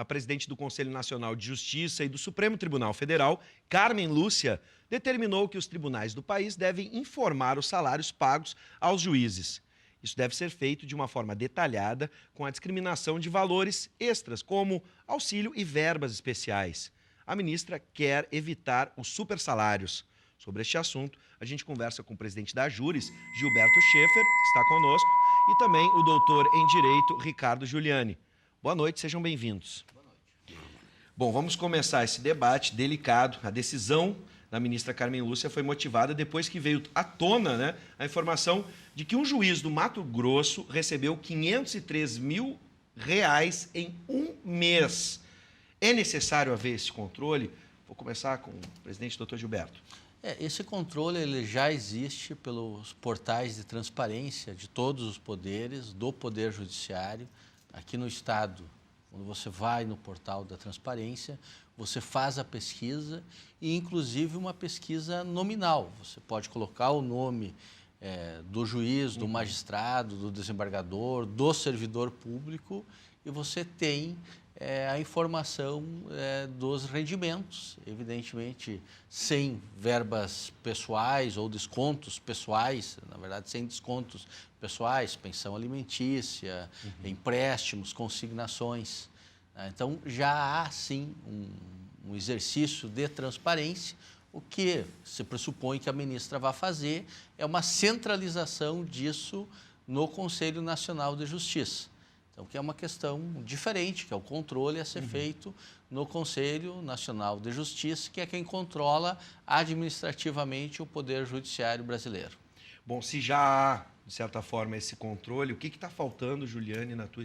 A presidente do Conselho Nacional de Justiça e do Supremo Tribunal Federal, Carmen Lúcia, determinou que os tribunais do país devem informar os salários pagos aos juízes. Isso deve ser feito de uma forma detalhada, com a discriminação de valores extras, como auxílio e verbas especiais. A ministra quer evitar os supersalários. Sobre este assunto, a gente conversa com o presidente da Júris, Gilberto Schaefer, que está conosco, e também o doutor em Direito, Ricardo Giuliani. Boa noite, sejam bem-vindos. Boa noite. Bom, vamos começar esse debate delicado. A decisão da ministra Carmen Lúcia foi motivada depois que veio à tona, a informação de que um juiz do Mato Grosso recebeu R$503 mil em um mês. É necessário haver esse controle? Vou começar com o presidente, doutor Gilberto. Esse controle ele já existe pelos portais de transparência de todos os poderes, do Poder Judiciário. Aqui no Estado, quando você vai no portal da transparência, você faz a pesquisa e, inclusive, uma pesquisa nominal. Você pode colocar o nome do juiz, do magistrado, do desembargador, do servidor público e você tem a informação dos rendimentos, evidentemente sem verbas pessoais ou descontos pessoais, na verdade sem descontos pessoais, pensão alimentícia, empréstimos, consignações. Então já há sim um exercício de transparência. O que se pressupõe que a ministra vai fazer é uma centralização disso no Conselho Nacional de Justiça. Então, que é uma questão diferente, que é o controle a ser feito no Conselho Nacional de Justiça, que é quem controla administrativamente o Poder Judiciário brasileiro. Bom, se já há, de certa forma, esse controle, o que está faltando, Giuliani, na tua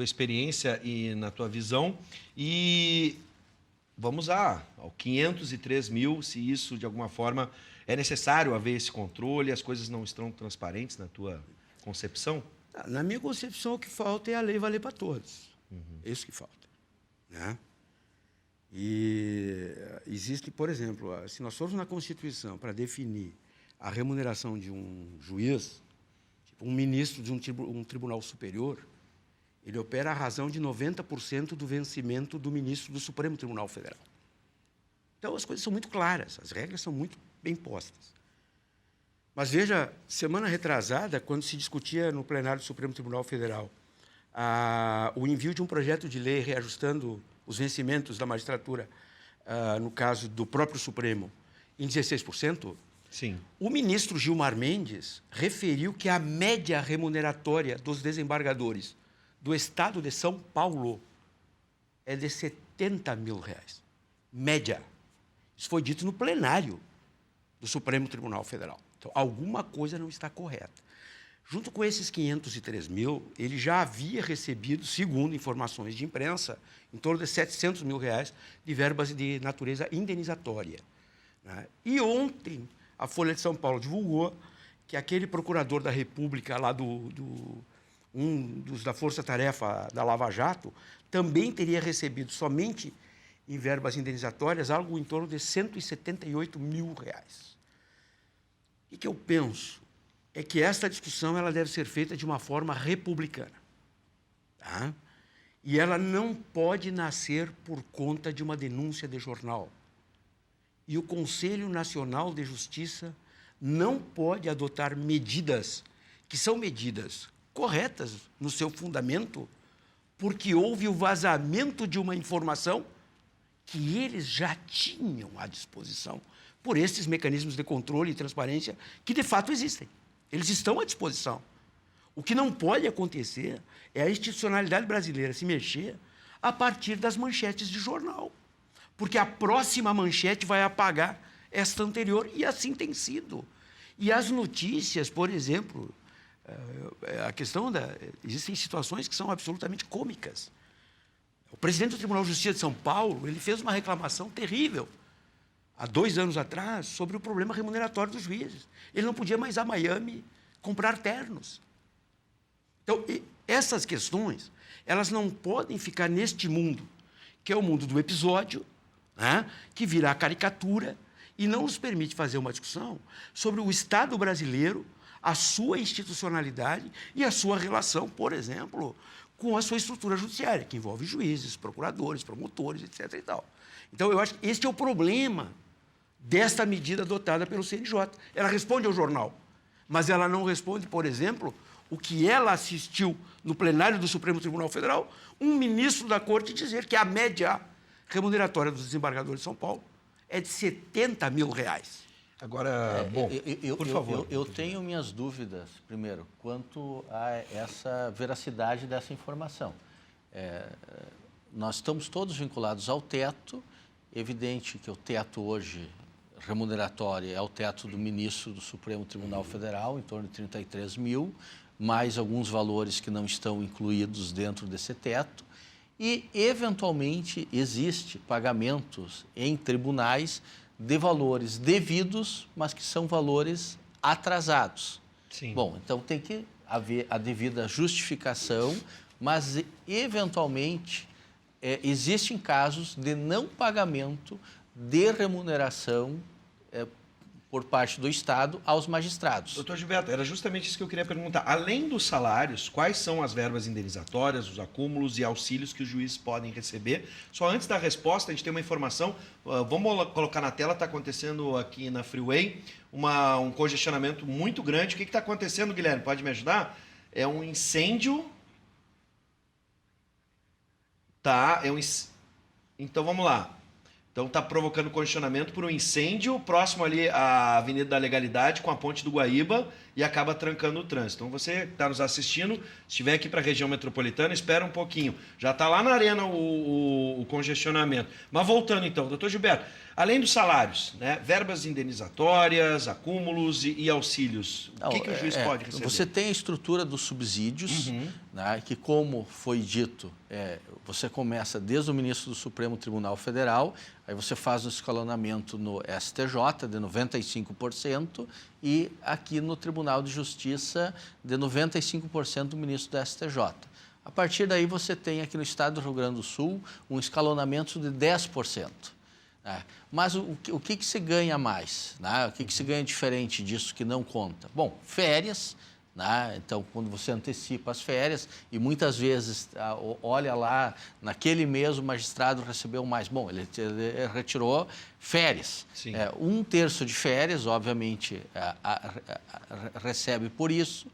experiência e na tua visão? E vamos ao 503 mil, se isso, de alguma forma, é necessário haver esse controle, as coisas não estão transparentes na tua concepção? Na minha concepção, o que falta é a lei valer para todos. É isso que falta. E existe, por exemplo, se nós formos na Constituição para definir a remuneração de um juiz, tipo um ministro de um tribunal superior, ele opera à razão de 90% do vencimento do ministro do Supremo Tribunal Federal. Então, as coisas são muito claras, as regras são muito bem postas. Mas veja, semana retrasada, quando se discutia no plenário do Supremo Tribunal Federal o envio de um projeto de lei reajustando os vencimentos da magistratura, no caso do próprio Supremo, em 16%, sim, o ministro Gilmar Mendes referiu que a média remuneratória dos desembargadores do Estado de São Paulo é de R$70 mil. Média. Isso foi dito no plenário do Supremo Tribunal Federal. Então, alguma coisa não está correta. Junto com esses 503 mil, ele já havia recebido, segundo informações de imprensa, em torno de R$700 mil de verbas de natureza indenizatória. E ontem, a Folha de São Paulo divulgou que aquele procurador da República, lá um dos da Força Tarefa da Lava Jato, também teria recebido somente em verbas indenizatórias algo em torno de R$178 mil. O que eu penso é que esta discussão ela deve ser feita de uma forma republicana. E ela não pode nascer por conta de uma denúncia de jornal. E o Conselho Nacional de Justiça não pode adotar medidas que são medidas corretas no seu fundamento, porque houve o vazamento de uma informação que eles já tinham à disposição por esses mecanismos de controle e transparência que, de fato, existem. Eles estão à disposição. O que não pode acontecer é a institucionalidade brasileira se mexer a partir das manchetes de jornal, porque a próxima manchete vai apagar esta anterior, e assim tem sido. E as notícias, por exemplo, a questão existem situações que são absolutamente cômicas. O presidente do Tribunal de Justiça de São Paulo, ele fez uma reclamação terrível há 2 anos atrás, sobre o problema remuneratório dos juízes. Ele não podia mais ir a Miami comprar ternos. Então, essas questões, elas não podem ficar neste mundo, que é o mundo do episódio, que vira a caricatura, e não nos permite fazer uma discussão sobre o Estado brasileiro, a sua institucionalidade e a sua relação, por exemplo, com a sua estrutura judiciária, que envolve juízes, procuradores, promotores, etc. e tal. Então, eu acho que este é o problema desta medida adotada pelo CNJ. Ela responde ao jornal, mas ela não responde, por exemplo, o que ela assistiu no plenário do Supremo Tribunal Federal, um ministro da Corte dizer que a média remuneratória dos desembargadores de São Paulo é de R$70 mil. Agora, bom, por favor. Eu tenho minhas dúvidas, primeiro, quanto a essa veracidade dessa informação. Nós estamos todos vinculados ao teto, evidente que o teto hoje remuneratório é o teto do ministro do Supremo Tribunal Federal, em torno de 33 mil, mais alguns valores que não estão incluídos dentro desse teto. E, eventualmente, existe pagamentos em tribunais de valores devidos, mas que são valores atrasados. Sim. Bom, então tem que haver a devida justificação, mas, eventualmente, existem casos de não pagamento de remuneração por parte do Estado aos magistrados. Doutor Gilberto, era justamente isso que eu queria perguntar. Além dos salários, quais são as verbas indenizatórias, os acúmulos e auxílios que os juízes podem receber? Só antes da resposta, a gente tem uma informação, vamos colocar na tela, está acontecendo aqui na Freeway um congestionamento muito grande. O que está acontecendo, Guilherme? Pode me ajudar? É um incêndio... Tá, Então, vamos lá. Então, está provocando congestionamento por um incêndio próximo ali à Avenida da Legalidade com a Ponte do Guaíba e acaba trancando o trânsito. Então, você que está nos assistindo, se estiver aqui para a região metropolitana, espera um pouquinho. Já está lá na arena o congestionamento. Mas voltando então, doutor Gilberto, além dos salários, né, verbas indenizatórias, acúmulos e auxílios, o que o juiz pode receber? Você tem a estrutura dos subsídios, né, que, como foi dito, você começa desde o ministro do Supremo Tribunal Federal, aí você faz o escalonamento no STJ de 95% e aqui no Tribunal de Justiça de 95% do ministro do STJ. A partir daí você tem aqui no estado do Rio Grande do Sul um escalonamento de 10%. Né? Mas o que se ganha mais? Né? O que se ganha diferente disso que não conta? Bom, férias. Né? Então, quando você antecipa as férias e muitas vezes olha lá, naquele mês o magistrado recebeu mais. Bom, ele retirou férias. Sim. 1/3 de férias, obviamente, recebe por isso.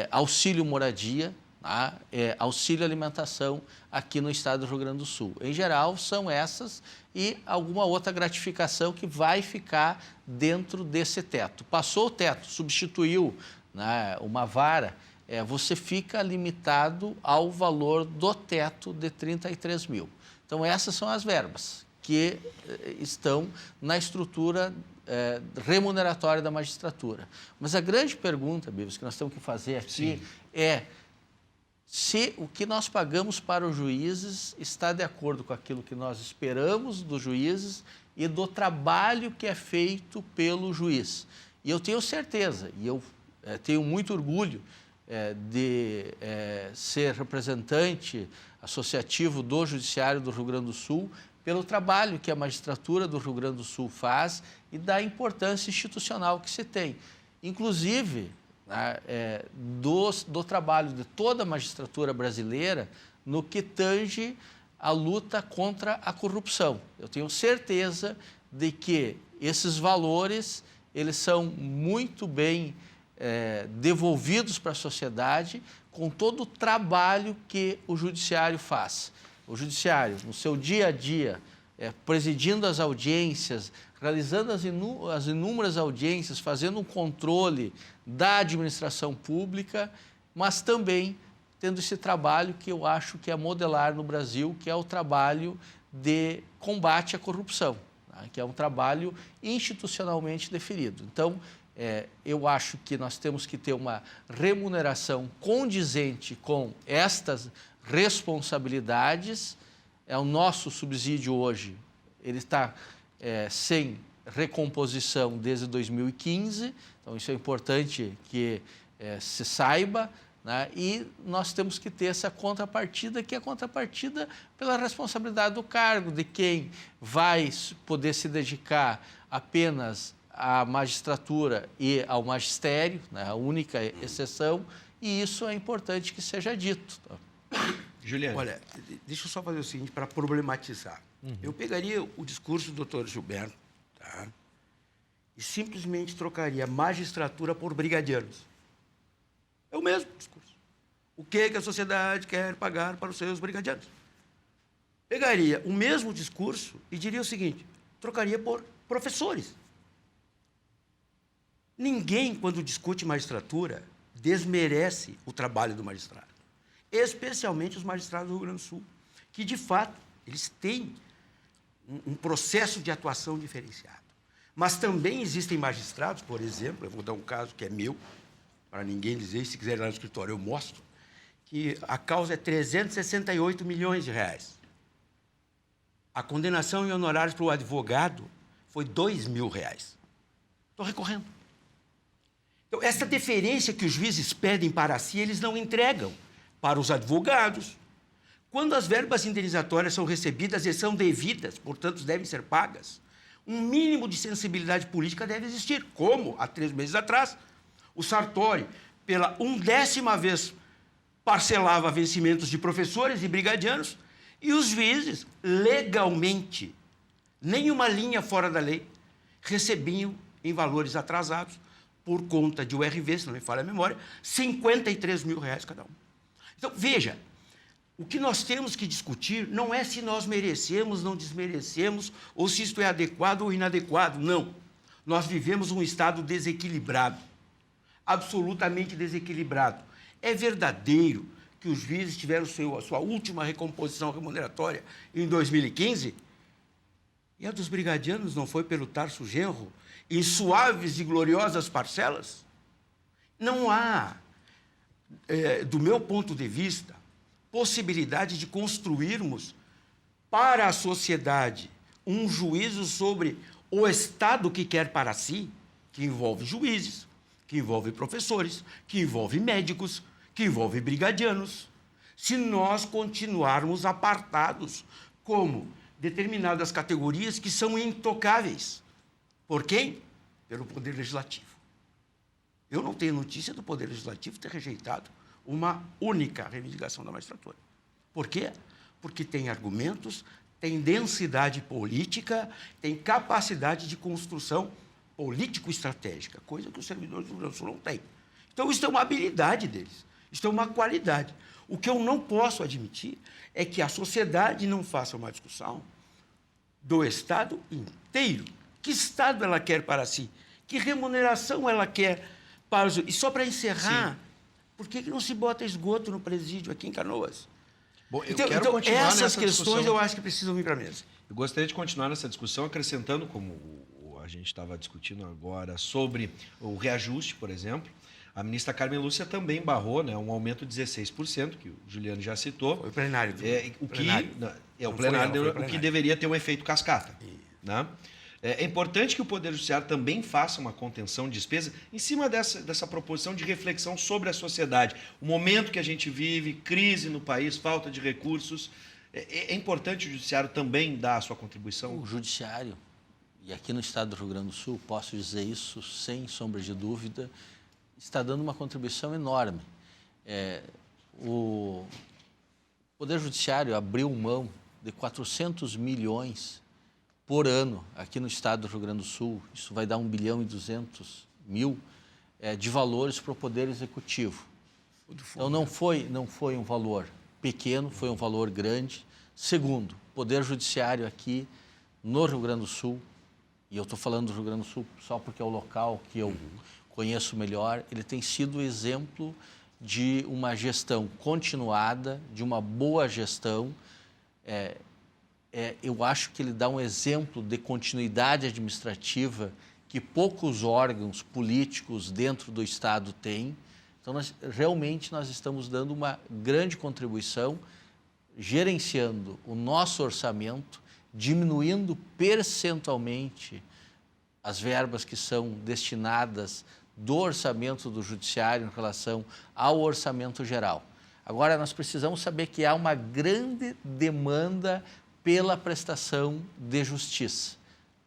Auxílio moradia, tá? Auxílio alimentação aqui no estado do Rio Grande do Sul. Em geral, são essas e alguma outra gratificação que vai ficar dentro desse teto. Passou o teto, substituiu, né, uma vara, você fica limitado ao valor do teto de 33 mil. Então, essas são as verbas que estão na estrutura remuneratória da magistratura. Mas a grande pergunta, Bibas, que nós temos que fazer aqui é se o que nós pagamos para os juízes está de acordo com aquilo que nós esperamos dos juízes e do trabalho que é feito pelo juiz. E eu tenho certeza, e eu tenho muito orgulho de ser representante associativo do Judiciário do Rio Grande do Sul pelo trabalho que a magistratura do Rio Grande do Sul faz e da importância institucional que se tem. Inclusive, do trabalho de toda a magistratura brasileira no que tange a luta contra a corrupção. Eu tenho certeza de que esses valores eles são muito bem devolvidos para a sociedade com todo o trabalho que o judiciário faz. O judiciário, no seu dia a dia, presidindo as audiências, realizando as inúmeras audiências, fazendo um controle da administração pública, mas também tendo esse trabalho que eu acho que é modelar no Brasil, que é o trabalho de combate à corrupção, tá? Que é um trabalho institucionalmente definido. Então, eu acho que nós temos que ter uma remuneração condizente com estas responsabilidades. O nosso subsídio hoje, ele está sem recomposição desde 2015, então isso é importante que se saiba, né? E nós temos que ter essa contrapartida, que é a contrapartida pela responsabilidade do cargo, de quem vai poder se dedicar apenas à magistratura e ao magistério, né? A única exceção, e isso é importante que seja dito. Juliane. Olha, deixa eu só fazer o seguinte para problematizar. Eu pegaria o discurso do Dr. Gilberto, tá? E simplesmente trocaria magistratura por brigadianos. É o mesmo discurso. O que a sociedade quer pagar para os seus brigadianos? Pegaria o mesmo discurso e diria o seguinte: trocaria por professores. Ninguém, quando discute magistratura, desmerece o trabalho do magistrado, especialmente os magistrados do Rio Grande do Sul, que, de fato, eles têm um processo de atuação diferenciado. Mas também existem magistrados, por exemplo, eu vou dar um caso que é meu, para ninguém dizer, se quiser ir lá no escritório eu mostro, que a causa é 368 milhões de reais. A condenação em honorários para o advogado foi 2 mil reais. Estou recorrendo. Então, essa deferência que os juízes pedem para si, eles não entregam para os advogados. Quando as verbas indenizatórias são recebidas, elas são devidas, portanto, devem ser pagas. Um mínimo de sensibilidade política deve existir, como, há 3 meses atrás, o Sartori, pela 1ª vez, parcelava vencimentos de professores e brigadianos, e os juízes, legalmente, nenhuma linha fora da lei, recebiam, em valores atrasados, por conta de URV, se não me falha a memória, 53 mil reais cada um. Então, veja, o que nós temos que discutir não é se nós merecemos, não desmerecemos, ou se isto é adequado ou inadequado, não. Nós vivemos um Estado desequilibrado, absolutamente desequilibrado. É verdadeiro que os juízes tiveram a sua última recomposição remuneratória em 2015, e a dos brigadianos não foi pelo Tarso Genro, em suaves e gloriosas parcelas? Não há, do meu ponto de vista, possibilidade de construirmos para a sociedade um juízo sobre o Estado que quer para si, que envolve juízes, que envolve professores, que envolve médicos, que envolve brigadianos, se nós continuarmos apartados como determinadas categorias que são intocáveis. Por quem? Pelo Poder Legislativo. Eu não tenho notícia do Poder Legislativo ter rejeitado uma única reivindicação da magistratura. Por quê? Porque tem argumentos, tem densidade política, tem capacidade de construção político-estratégica, coisa que os servidores do Rio Grande do Sul não têm. Então, isso é uma habilidade deles, isso é uma qualidade. O que eu não posso admitir é que a sociedade não faça uma discussão do Estado inteiro. Que Estado ela quer para si? Que remuneração ela quer para os... E só para encerrar, por que não se bota esgoto no presídio aqui em Canoas? Bom, Então, essas questões eu acho que precisam vir para a mesa. Eu gostaria de continuar nessa discussão, acrescentando, como a gente estava discutindo agora, sobre o reajuste, por exemplo. A ministra Carmen Lúcia também barrou, né, um aumento de 16%, que o Juliano já citou. Foi o plenário. O que deveria ter um efeito cascata. Né? É importante que o Poder Judiciário também faça uma contenção de despesa em cima dessa proposição de reflexão sobre a sociedade. O momento que a gente vive, crise no país, falta de recursos. É importante o Judiciário também dar a sua contribuição? O Judiciário, e aqui no estado do Rio Grande do Sul, posso dizer isso sem sombra de dúvida, está dando uma contribuição enorme. O Poder Judiciário abriu mão de 400 milhões por ano aqui no estado do Rio Grande do Sul, isso vai dar 1 bilhão e 200 mil de valores para o Poder Executivo. Então, não foi um valor pequeno, foi um valor grande. Segundo, o Poder Judiciário aqui no Rio Grande do Sul, e eu estou falando do Rio Grande do Sul só porque é o local que eu conheço melhor, ele tem sido exemplo de uma gestão continuada, de uma boa gestão. Eu acho que ele dá um exemplo de continuidade administrativa que poucos órgãos políticos dentro do Estado têm. Então, realmente, nós estamos dando uma grande contribuição, gerenciando o nosso orçamento, diminuindo percentualmente as verbas que são destinadas do orçamento do Judiciário em relação ao orçamento geral. Agora, nós precisamos saber que há uma grande demanda pela prestação de justiça.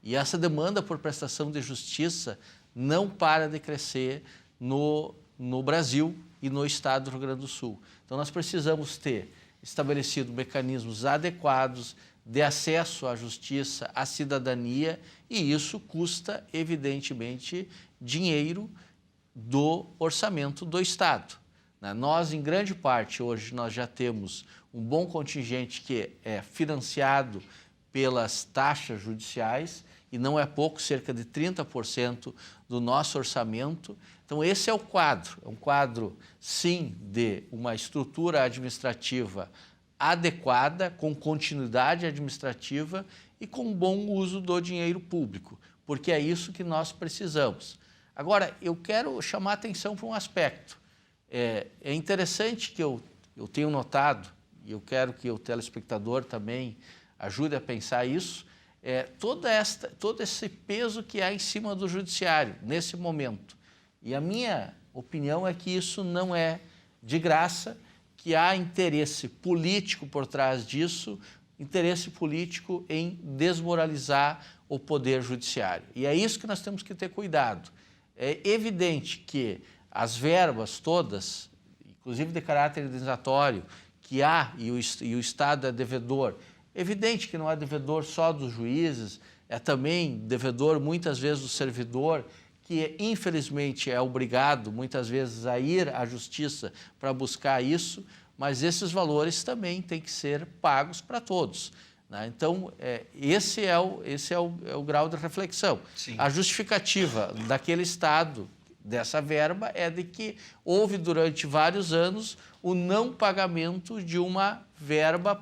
E essa demanda por prestação de justiça não para de crescer no no Brasil e no estado do Rio Grande do Sul. Então, nós precisamos ter estabelecido mecanismos adequados de acesso à justiça, à cidadania, e isso custa, evidentemente, dinheiro do orçamento do Estado. Nós, em grande parte, hoje, nós já temos um bom contingente que é financiado pelas taxas judiciais, e não é pouco, cerca de 30% do nosso orçamento. Então, esse é o quadro. É um quadro, sim, de uma estrutura administrativa adequada, com continuidade administrativa e com bom uso do dinheiro público, porque é isso que nós precisamos. Agora, eu quero chamar a atenção para um aspecto. É interessante que eu tenho notado, e eu quero que o telespectador também ajude a pensar isso, todo esse peso que há em cima do judiciário nesse momento. E a minha opinião é que isso não é de graça, que há interesse político por trás disso, interesse político em desmoralizar o poder judiciário. E é isso que nós temos que ter cuidado. É evidente que as verbas todas, inclusive de caráter indenizatório, que há e o Estado é devedor, evidente que não é devedor só dos juízes, é também devedor muitas vezes do servidor, que infelizmente é obrigado muitas vezes a ir à justiça para buscar isso, mas esses valores também têm que ser pagos para todos, né? Então, esse é o grau de reflexão. Sim. A justificativa daquele Estado, dessa verba, é de que houve durante vários anos o não pagamento de uma verba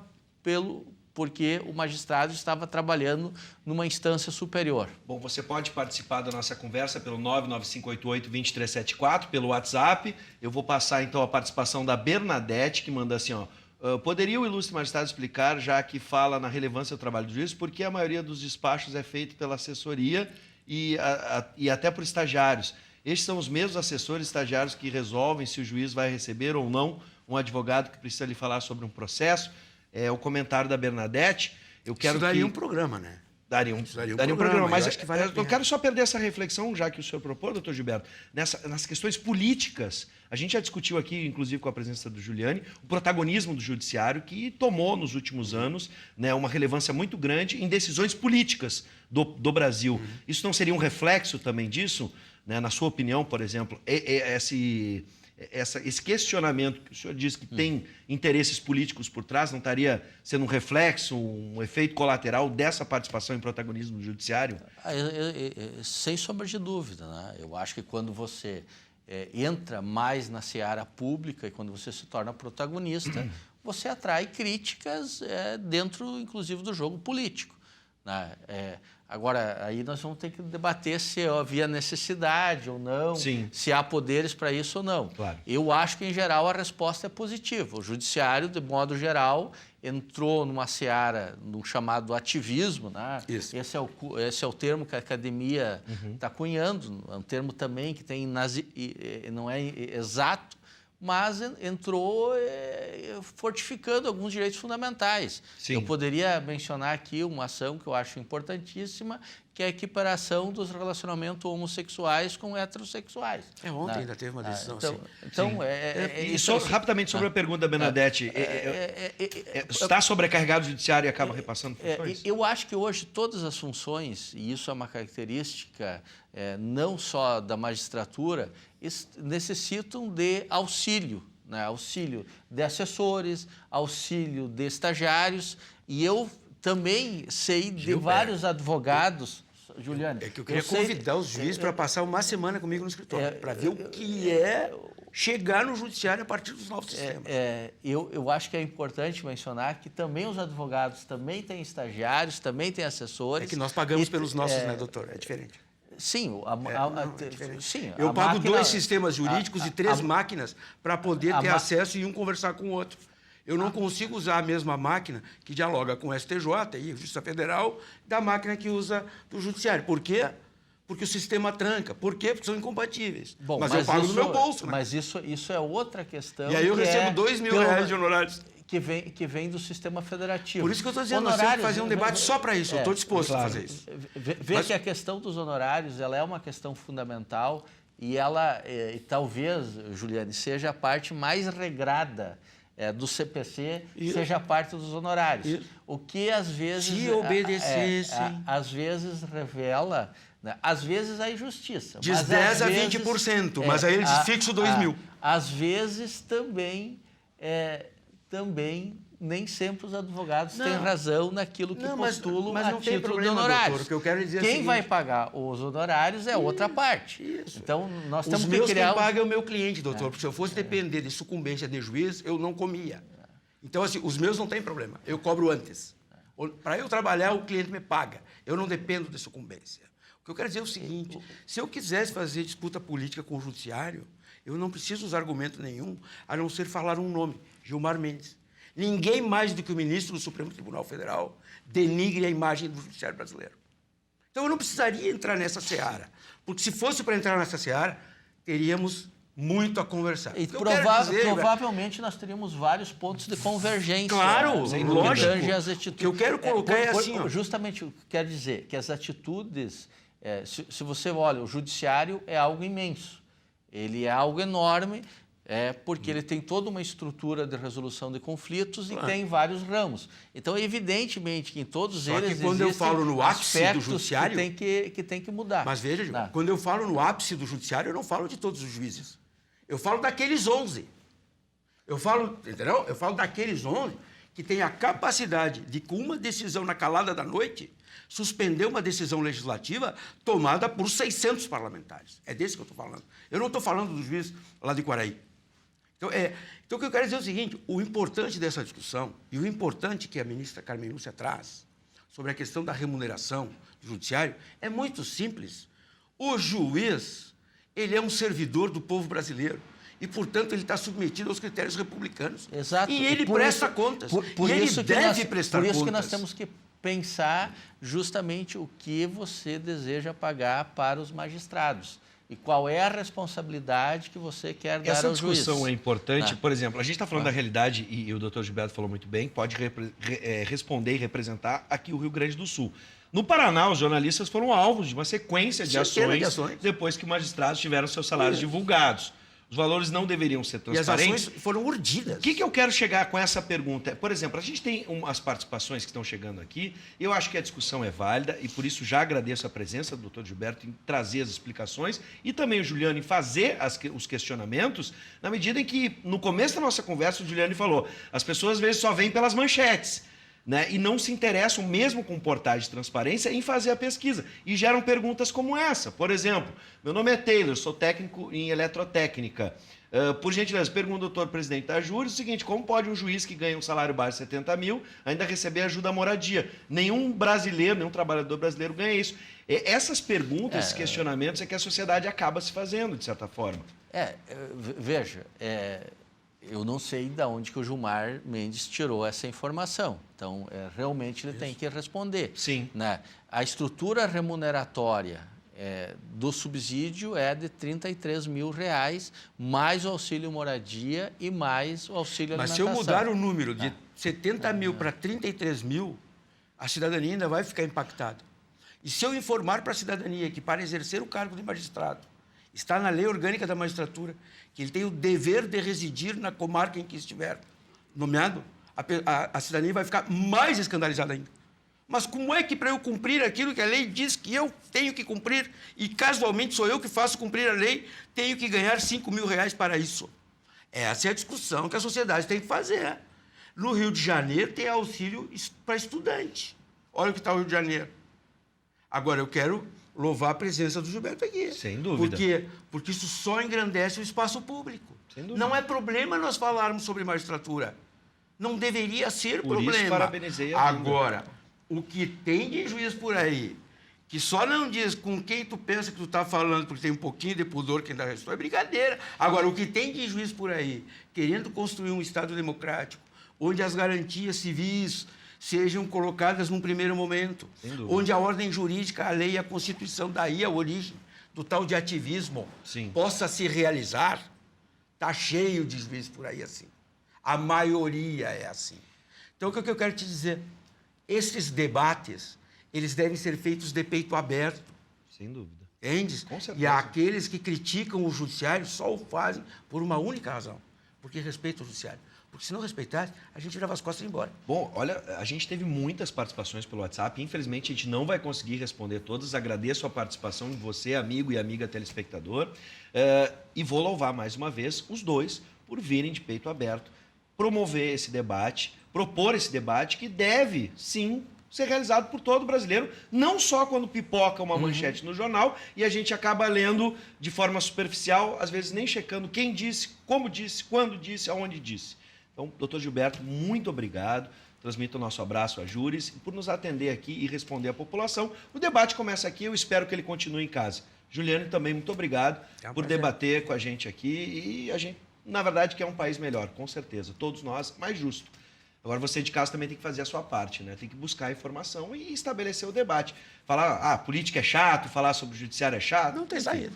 porque o magistrado estava trabalhando numa instância superior. Bom, você pode participar da nossa conversa pelo 99588-2374, pelo WhatsApp. Eu vou passar, então, a participação da Bernadette, que manda assim, ó. Poderia o ilustre magistrado explicar, já que fala na relevância do trabalho do juiz, por que a maioria dos despachos é feito pela assessoria e até por estagiários? Estes são os mesmos assessores estagiários que resolvem se o juiz vai receber ou não um advogado que precisa lhe falar sobre um processo. É o comentário da Bernadette. Eu quero Isso daria um programa, né? Daria um programa, mas acho que vale a eu pena. quero só perder essa reflexão, já que o senhor propôs, doutor Gilberto, nas questões políticas. A gente já discutiu aqui, inclusive com a presença do Giuliani, o protagonismo do judiciário, que tomou nos últimos anos, né, uma relevância muito grande em decisões políticas do Brasil. Isso não seria um reflexo também disso? Né, na sua opinião, por exemplo, esse questionamento que o senhor diz que tem interesses políticos por trás, não estaria sendo um reflexo, um efeito colateral dessa participação e protagonismo do judiciário? Sem sombra de dúvida, né? Eu acho que quando você entra mais na seara pública e quando você se torna protagonista, você atrai críticas dentro, inclusive, do jogo político, né? Agora, aí nós vamos ter que debater se havia necessidade ou não, Sim. se há poderes para isso ou não. Claro. Eu acho que, em geral, a resposta é positiva. O judiciário, de modo geral, entrou numa seara, num chamado ativismo, né? Isso. Esse é o termo que a academia está cunhando, é um termo também que não é exato, mas entrou fortificando alguns direitos fundamentais. Sim. Eu poderia mencionar aqui uma ação que eu acho importantíssima, que é a equiparação dos relacionamentos homossexuais com heterossexuais. Ontem ainda teve uma decisão então, assim. Então, E só rapidamente sobre a pergunta da Bernadette, está sobrecarregado o judiciário e acaba repassando funções? Eu acho que hoje todas as funções, e isso é uma característica não só da magistratura, necessitam de auxílio, né? Auxílio de assessores, auxílio de estagiários, e eu também sei de vários advogados, Giuliani. É que eu queria convidar os juízes para passar uma semana comigo no escritório, para ver o que é chegar no judiciário a partir dos novos sistemas. Eu acho que é importante mencionar que também os advogados também têm estagiários, também têm assessores. É que nós pagamos pelos nossos, né, doutor? É diferente. Sim, sim, eu pago máquina, 2 sistemas jurídicos e 3 máquinas para poder ter acesso e um conversar com o outro. Eu não consigo usar a mesma máquina que dialoga com o STJ e a Justiça Federal da máquina que usa do Judiciário. Por quê? Porque o sistema tranca. Por quê? Porque são incompatíveis. Bom, mas eu pago do meu bolso, né? Mas isso é outra questão. E aí eu recebo R$2.000 de honorários. Que vem do sistema federativo. Por isso que eu estou dizendo, nós temos que fazer um debate só para isso. Eu estou disposto a fazer isso. Ver que a questão dos honorários ela é uma questão fundamental e ela, e talvez, Juliane, seja a parte mais regrada do CPC, seja a parte dos honorários. O que às vezes... Se obedecessem... às vezes revela, né, às vezes a injustiça. Diz mas 10 a vezes, 20%, mas aí eles fixam 2 mil. Às vezes também nem sempre os advogados têm razão naquilo que postulam mas a não tem título problema, de honorários. doutor, o que eu quero dizer é o Quem seguinte, vai pagar os honorários é outra parte. Isso. Então, nós Os temos meus que criar... quem paga é o meu cliente, doutor, porque se eu fosse depender de sucumbência de juiz, eu não comia. Então, assim, os meus não tem problema, eu cobro antes. Para eu trabalhar, o cliente me paga. Eu não dependo de sucumbência. O que eu quero dizer é o seguinte, se eu quisesse fazer disputa política com o judiciário, eu não preciso usar argumento nenhum, a não ser falar um nome, Gilmar Mendes. Ninguém mais do que o ministro do Supremo Tribunal Federal denigre a imagem do judiciário brasileiro. Então, eu não precisaria entrar nessa seara, porque se fosse para entrar nessa seara, teríamos muito a conversar. E provavelmente nós teríamos vários pontos de convergência. Claro, lógico. As atitudes. O que eu quero colocar é assim... Justamente o que quer dizer que as atitudes... se você olha, o judiciário é algo imenso. Ele é algo enorme, porque ele tem toda uma estrutura de resolução de conflitos e tem vários ramos. Então, evidentemente que em todos eles que quando eu falo no ápice do judiciário que tem que mudar. Mas veja, Gil, quando eu falo no ápice do judiciário, eu não falo de todos os juízes. Eu falo daqueles 11. Eu falo, entendeu? Eu falo daqueles 11 que têm a capacidade de, com uma decisão na calada da noite, suspender uma decisão legislativa tomada por 600 parlamentares. É desse que eu estou falando. Eu não estou falando do juiz lá de Quaraí. Então, o que eu quero dizer é o seguinte, o importante dessa discussão e o importante que a ministra Carmen Lúcia traz sobre a questão da remuneração do judiciário é muito simples. O juiz, ele é um servidor do povo brasileiro e, portanto, ele está submetido aos critérios republicanos. Exato. E ele presta contas. Por e ele isso deve prestar contas. Por isso que nós temos que pensar justamente o que você deseja pagar para os magistrados e qual é a responsabilidade que você quer dar ao juiz. Essa discussão é importante. Por exemplo, a gente está falando da realidade, e o doutor Gilberto falou muito bem, pode responder e representar aqui o Rio Grande do Sul. No Paraná, os jornalistas foram alvos de uma sequência de ações depois que magistrados tiveram seus salários divulgados. Os valores não deveriam ser transparentes. E as ações foram urdidas. O que eu quero chegar com essa pergunta? Por exemplo, a gente tem as participações que estão chegando aqui. Eu acho que a discussão é válida e, por isso, já agradeço a presença do doutor Gilberto em trazer as explicações e também o Juliano em fazer os questionamentos, na medida em que, no começo da nossa conversa, o Juliano falou, as pessoas, às vezes, só vêm pelas manchetes. Né, e não se interessam, mesmo com portais de transparência, em fazer a pesquisa. E geram perguntas como essa. Por exemplo, meu nome é Taylor, sou técnico em eletrotécnica. Por gentileza, pergunta ao doutor presidente da Júri o seguinte, como pode um juiz que ganha um salário base de 70 mil ainda receber ajuda à moradia? Nenhum brasileiro, nenhum trabalhador brasileiro ganha isso. Essas perguntas, esses questionamentos é que a sociedade acaba se fazendo, de certa forma. Veja, eu não sei de onde que o Gilmar Mendes tirou essa informação. Então, realmente ele tem que responder. Sim. Né? A estrutura remuneratória do subsídio é de R$33 mil, mais o auxílio moradia e mais o auxílio alimentação. Mas se eu mudar o número de 70 mil para 33 mil, a cidadania ainda vai ficar impactada. E se eu informar para a cidadania que para exercer o cargo de magistrado, está na lei orgânica da magistratura, que ele tem o dever de residir na comarca em que estiver nomeado, a cidadania vai ficar mais escandalizada ainda. Mas como é que, para eu cumprir aquilo que a lei diz que eu tenho que cumprir, e casualmente sou eu que faço cumprir a lei, tenho que ganhar R$5 mil para isso? Essa é a discussão que a sociedade tem que fazer. No Rio de Janeiro tem auxílio para estudante. Olha o que está o Rio de Janeiro. Agora, eu quero louvar a presença do Gilberto aqui. Sem dúvida. Porque isso só engrandece o espaço público. Sem dúvida. Não é problema nós falarmos sobre magistratura. Não deveria ser problema. Por isso, parabenizei a vida. Agora, o que tem de juiz por aí, que só não diz com quem tu pensa que tu está falando, porque tem um pouquinho de pudor que ainda restou, é brincadeira. Agora, o que tem de juiz por aí, querendo construir um Estado democrático, onde as garantias civis sejam colocadas num primeiro momento, onde a ordem jurídica, a lei e a Constituição, daí a origem do tal de ativismo, possa se realizar, está cheio de juízes por aí assim. A maioria é assim. Então, o que eu quero te dizer? Esses debates, eles devem ser feitos de peito aberto. Sem dúvida. Entendes? Com certeza. E aqueles que criticam o judiciário só o fazem por uma única razão, porque respeitam o judiciário. Porque se não respeitasse, a gente virava as costas e ia embora. Bom, olha, a gente teve muitas participações pelo WhatsApp. Infelizmente, a gente não vai conseguir responder todas. Agradeço a participação de você, amigo e amiga telespectador. E vou louvar mais uma vez os dois por virem de peito aberto, promover esse debate, propor esse debate que deve, sim, ser realizado por todo brasileiro, não só quando pipoca uma manchete no jornal e a gente acaba lendo de forma superficial, às vezes nem checando quem disse, como disse, quando disse, aonde disse. Então, doutor Gilberto, muito obrigado. Transmito o nosso abraço a Júris por nos atender aqui e responder à população. O debate começa aqui, eu espero que ele continue em casa. Juliane, também muito obrigado por debater com a gente aqui. E a gente, na verdade, quer um país melhor, com certeza. Todos nós, mais justo. Agora, você de casa também tem que fazer a sua parte, né? Tem que buscar informação e estabelecer o debate. Falar, política é chato, falar sobre o judiciário é chato. Não tem saída.